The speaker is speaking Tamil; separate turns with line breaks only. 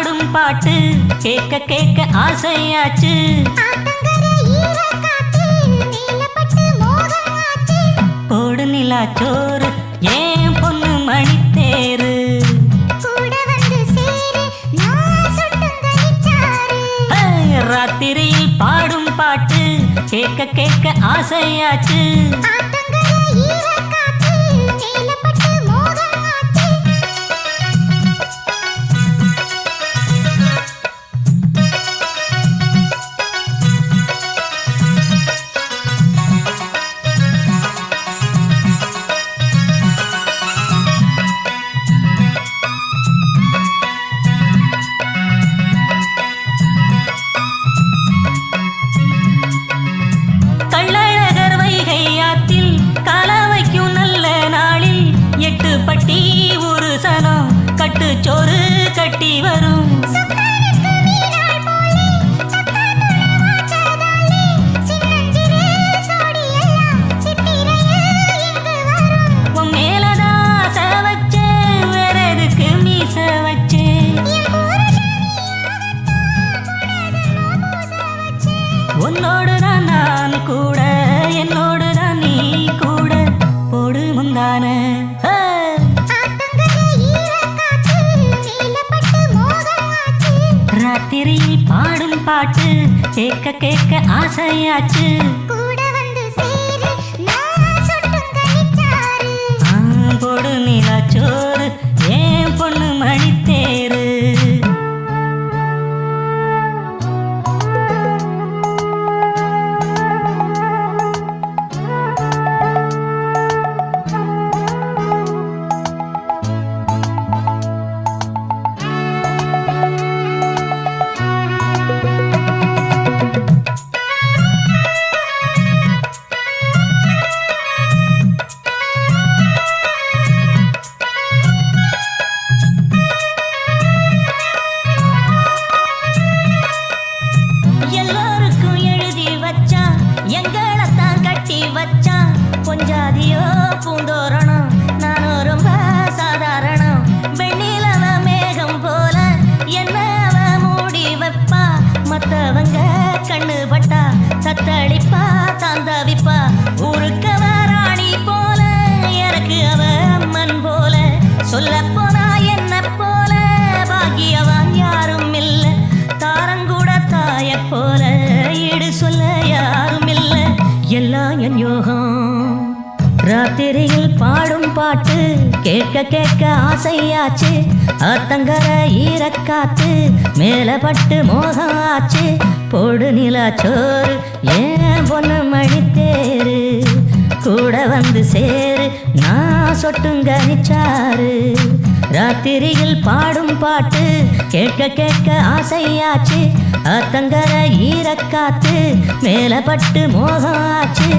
பாடும் பாட்டு கேட்க கேட்க ஆசையாச்சு. போடு நிலா சோறு ஏன் பொண்ணு மணித்தேரு. ராத்திரியில் பாடும் பாட்டு கேட்க கேட்க ஆசையாச்சு. பட்டி ஒரு சனம் கட்டு சோறு கட்டி வரும். உன் மேலதான் சவச்சே வேற எதுக்கு மீச வச்சே. உன்னோடுதான் நான் கூட என்னோடுதான் நீ கூட போடு முந்தான. ராத்திரியில் பாடும் பாட்டு கேட்க கேட்க ஆசையாச்சு. போடு நிலா சோறு ஏன் பொண்ணு மணித்தேரு. கொஞ்சாதியோ பூந்தோரணம் நானும் ரொம்ப சாதாரணம். வெண்ணிலவ மேகம் போல என்ன அவ மூடி வைப்பா. மத்தவங்க கண்ணு பட்டா சத்தளிப்பா தாந்தாவிப்பா. ஊருக்கவ ராணி போல எனக்கு அவ அம்மன் போல. சொல்ல போனா என்ன போல பாக்கியவான் யாரும் இல்ல. தாரங்கூட தாய போல ஈடு சொல்ல யாரும் இல்ல. எல்லாம் என் யோகம். ராத்திரியில் பாடும் பாட்டு கேட்க கேட்க ஆசையாச்சு. ஆத்தங்கர ஈரக்காத்து மேல பட்டு மோகம் ஆச்சு. போடு நிலா சோறு ஏன் பொண்ணு மணித்தேரு. கூட வந்து சேரு நான் சொட்டுங்க நிச்சாரு. ராத்திரியில் பாடும் பாட்டு கேட்க கேட்க ஆசையாச்சு. ஆத்தங்கர ஈரக்காத்து மேல பட்டு மோகம் ஆச்சு.